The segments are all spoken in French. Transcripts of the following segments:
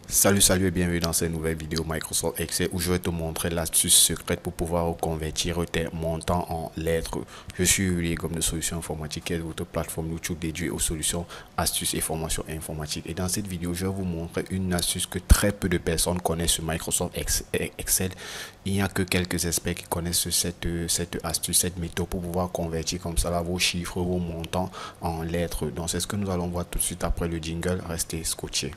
Salut et bienvenue dans cette nouvelle vidéo Microsoft Excel où je vais te montrer l'astuce secrète pour pouvoir convertir tes montants en lettres. Je suis Uli comme de Solutions Informatiques, qui est votre plateforme YouTube dédiée aux solutions, astuces et formations informatiques. Et dans cette vidéo, je vais vous montrer une astuce que très peu de personnes connaissent sur Microsoft Excel. Il n'y a que quelques experts qui connaissent cette astuce, cette méthode pour pouvoir convertir comme ça là, vos chiffres, vos montants en lettres. Donc c'est ce que nous allons voir tout de suite après le jingle. Restez scotchés.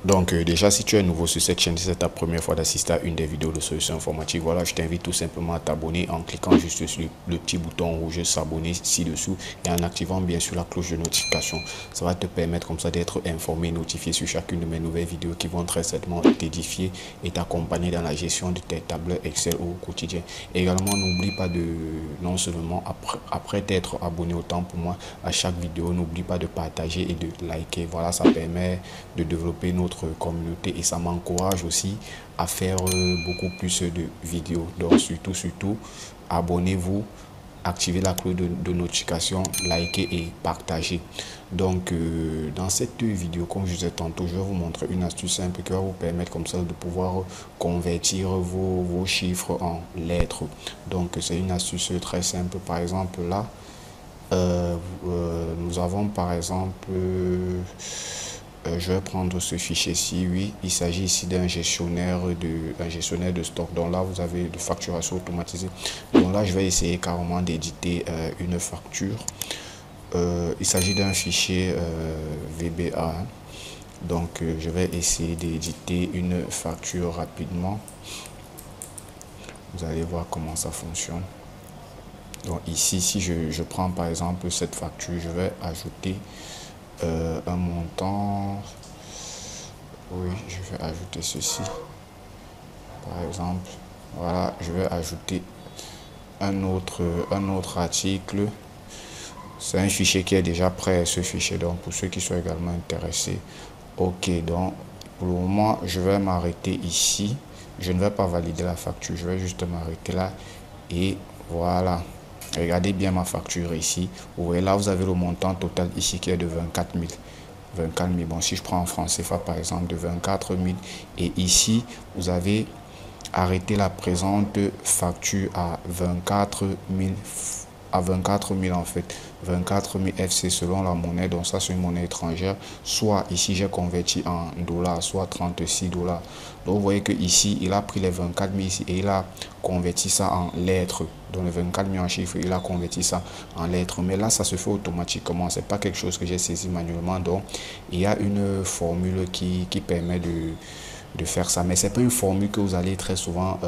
Donc déjà, si tu es nouveau sur cette chaîne, si c'est ta première fois d'assister à une des vidéos de solutions informatiques, voilà, je t'invite tout simplement à t'abonner en cliquant juste sur le petit bouton rouge s'abonner ci-dessous et en activant bien sûr la cloche de notification. Ça va te permettre comme ça d'être informé, notifié sur chacune de mes nouvelles vidéos qui vont très certainement t'édifier et t'accompagner dans la gestion de tes tableurs Excel au quotidien. Également, n'oublie pas de, non seulement après t'être abonné autant pour moi à chaque vidéo, n'oublie pas de partager et de liker. Voilà, ça permet de développer notre communauté et ça m'encourage aussi à faire beaucoup plus de vidéos. Donc surtout abonnez-vous, activez la cloche de notification, likez et partagez. Donc dans cette vidéo, comme je disais tantôt, je vais vous montrer une astuce simple qui va vous permettre comme ça de pouvoir convertir vos chiffres en lettres. Donc c'est une astuce très simple. Par exemple là, nous avons par exemple je vais prendre ce fichier-ci. Oui, il s'agit ici d'un gestionnaire de stock. Donc là, vous avez de facturation automatisée. Donc là, je vais essayer carrément d'éditer une facture. Il s'agit d'un fichier VBA. Hein. Donc, je vais essayer d'éditer une facture rapidement. Vous allez voir comment ça fonctionne. Donc ici, si je prends par exemple cette facture, je vais ajouter un montant. Oui, je vais ajouter ceci. Par exemple, voilà, je vais ajouter un autre article. C'est un fichier qui est déjà prêt, ce fichier. Donc, pour ceux qui sont également intéressés. Ok, donc, pour le moment, je vais m'arrêter ici. Je ne vais pas valider la facture. Je vais juste m'arrêter là. Et voilà. Regardez bien ma facture ici. Vous voyez là, vous avez le montant total ici qui est de 24 000. 24 000. Bon, si je prends en francs CFA par exemple de 24 000. Et ici, vous avez arrêté la présente facture à 24 000. À 24 000 en fait. 24 000 FC selon la monnaie. Donc ça, c'est une monnaie étrangère. Soit ici, j'ai converti en dollars, soit 36 dollars. Donc vous voyez que ici, il a pris les 24 000 ici et il a converti ça en lettres. Donc les 24 000 en chiffres, il a converti ça en lettres. Mais là, ça se fait automatiquement. C'est pas quelque chose que j'ai saisi manuellement. Donc il y a une formule qui permet de faire ça, mais c'est pas une formule que vous allez très souvent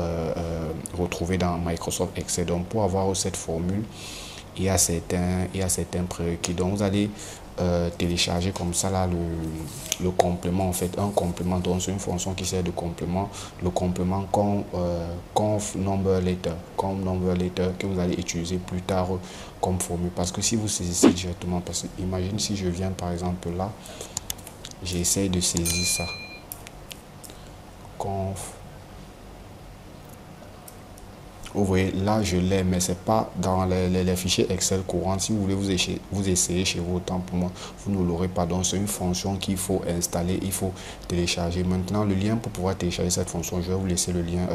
retrouver dans Microsoft Excel. Donc pour avoir cette formule, il y a certains prérequis. Donc vous allez télécharger comme ça là le complément, en fait un complément. Donc c'est une fonction qui sert de complément, le complément conf number letter que vous allez utiliser plus tard comme formule. Parce que si vous saisissez directement, parce que imagine si je viens par exemple là, j'essaie de saisir ça conf. Vous voyez, là, je l'ai, mais c'est pas dans les fichiers Excel courants. Si vous voulez vous essayer chez vous, autant pour moi, vous ne l'aurez pas. Donc, c'est une fonction qu'il faut installer, il faut télécharger. Maintenant, le lien pour pouvoir télécharger cette fonction, je vais vous laisser le lien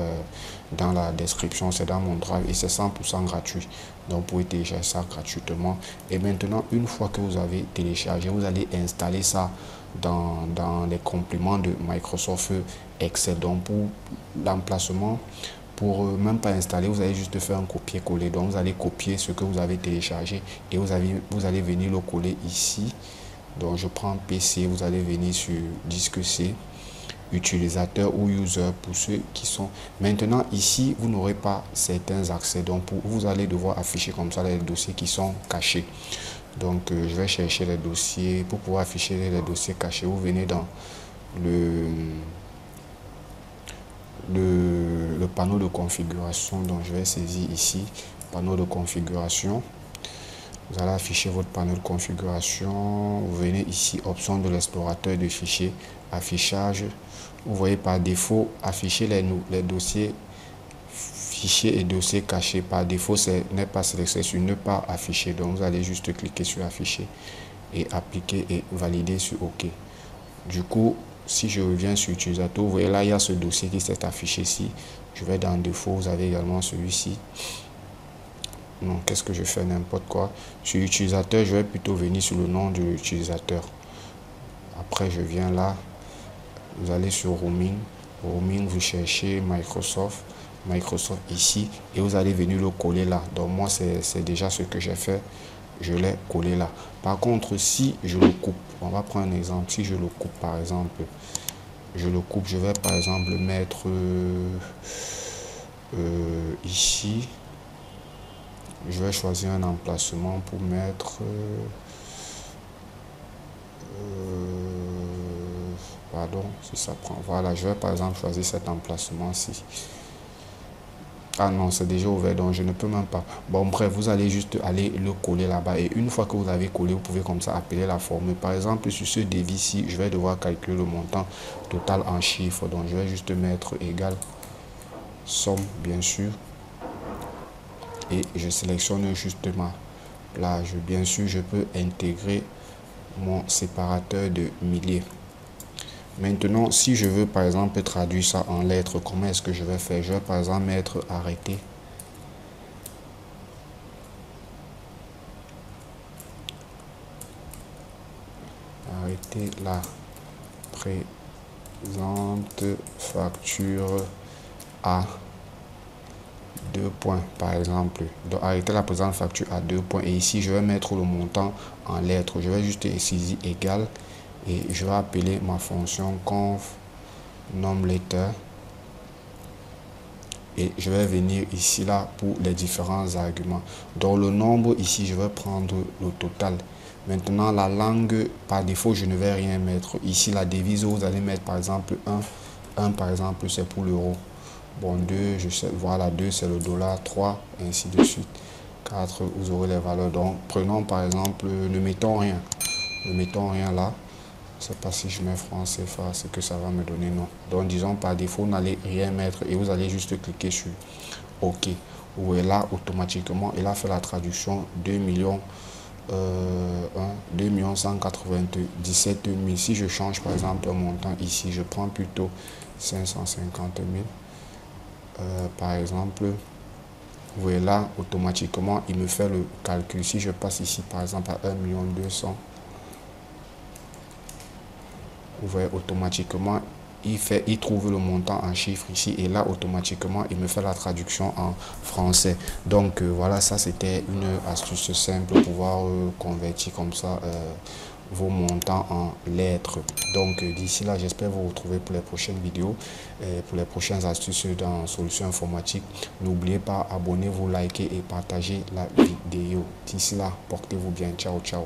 dans la description. C'est dans mon drive et c'est 100% gratuit. Donc, vous pouvez télécharger ça gratuitement. Et maintenant, une fois que vous avez téléchargé, vous allez installer ça dans les compléments de Microsoft Excel. Donc, pour l'emplacement, pour même pas installer, vous allez juste faire un copier-coller. Donc vous allez copier ce que vous avez téléchargé et vous allez venir le coller ici. Donc je prends PC, vous allez venir sur disque C, utilisateur ou user pour ceux qui sont. Maintenant ici, vous n'aurez pas certains accès. Donc vous allez devoir afficher comme ça les dossiers qui sont cachés. Donc je vais chercher les dossiers. Pour pouvoir afficher les dossiers cachés, vous venez dans le panneau de configuration. Donc je vais saisir ici panneau de configuration. Vous allez afficher votre panneau de configuration. Vous venez ici, option de l'explorateur de fichiers, affichage. Vous voyez par défaut, afficher les dossiers, fichiers et dossiers cachés. Par défaut, n'est pas sélectionné sur ne pas afficher. Donc, vous allez juste cliquer sur afficher et appliquer et valider sur OK. Du coup, si je reviens sur utilisateur, vous voyez là, il y a ce dossier qui s'est affiché ici. Je vais dans défaut, vous avez également celui-ci. Non, qu'est-ce que je fais? N'importe quoi. Sur utilisateur, je vais plutôt venir sur le nom de l'utilisateur. Après, je viens là. Vous allez sur roaming. Roaming, vous cherchez Microsoft. Microsoft ici. Et vous allez venir le coller là. Donc, moi, c'est déjà ce que j'ai fait. Je l'ai collé là. Par contre, si je le coupe, on va prendre un exemple. Si je le coupe, par exemple, je le coupe, je vais par exemple mettre ici. Je vais choisir un emplacement pour mettre pardon, si ça prend, voilà, je vais par exemple choisir cet emplacement-ci. Ah non, c'est déjà ouvert, donc je ne peux même pas. Bon, bref, vous allez juste aller le coller là-bas. Et une fois que vous avez collé, vous pouvez comme ça appeler la formule. Par exemple, sur ce devis-ci, je vais devoir calculer le montant total en chiffres. Donc, je vais juste mettre égal somme, bien sûr. Et je sélectionne justement là, bien sûr, je peux intégrer mon séparateur de milliers. Maintenant, si je veux par exemple traduire ça en lettres, comment est-ce que je vais faire? Je vais par exemple mettre arrêter. Arrêter la présente facture à 2 points par exemple. Donc arrêter la présente facture à 2 points. Et ici, je vais mettre le montant en lettres. Je vais juste ici égal. Et je vais appeler ma fonction conf NumLetter et je vais venir ici là pour les différents arguments. Dans le nombre ici, je vais prendre le total. Maintenant, la langue, par défaut, je ne vais rien mettre. Ici, la devise, vous allez mettre par exemple 1. 1 par exemple, c'est pour l'euro. Bon, 2, je sais, voilà, 2 c'est le dollar, 3, ainsi de suite. 4, vous aurez les valeurs. Donc, prenons par exemple, ne mettons rien. Ne mettons rien là. Je ne sais pas si je mets franc CFA, ce que ça va me donner, non. Donc, disons, par défaut, vous n'allez rien mettre et vous allez juste cliquer sur OK. Vous voyez là, automatiquement, il a fait la traduction 2 197 000. Si je change, par exemple, un montant ici, je prends plutôt 550 000. Par exemple, vous voyez là, automatiquement, il me fait le calcul. Si je passe ici, par exemple, à 1 200 000, vous voyez automatiquement il trouve le montant en chiffres ici et là automatiquement il me fait la traduction en français. Donc voilà, ça c'était une astuce simple pour pouvoir convertir comme ça vos montants en lettres. Donc d'ici là, j'espère vous retrouver pour les prochaines vidéos pour les prochaines astuces dans Solutions Informatiques. N'oubliez pas, abonnez-vous, likez et partagez la vidéo. D'ici là, portez-vous bien. Ciao, ciao.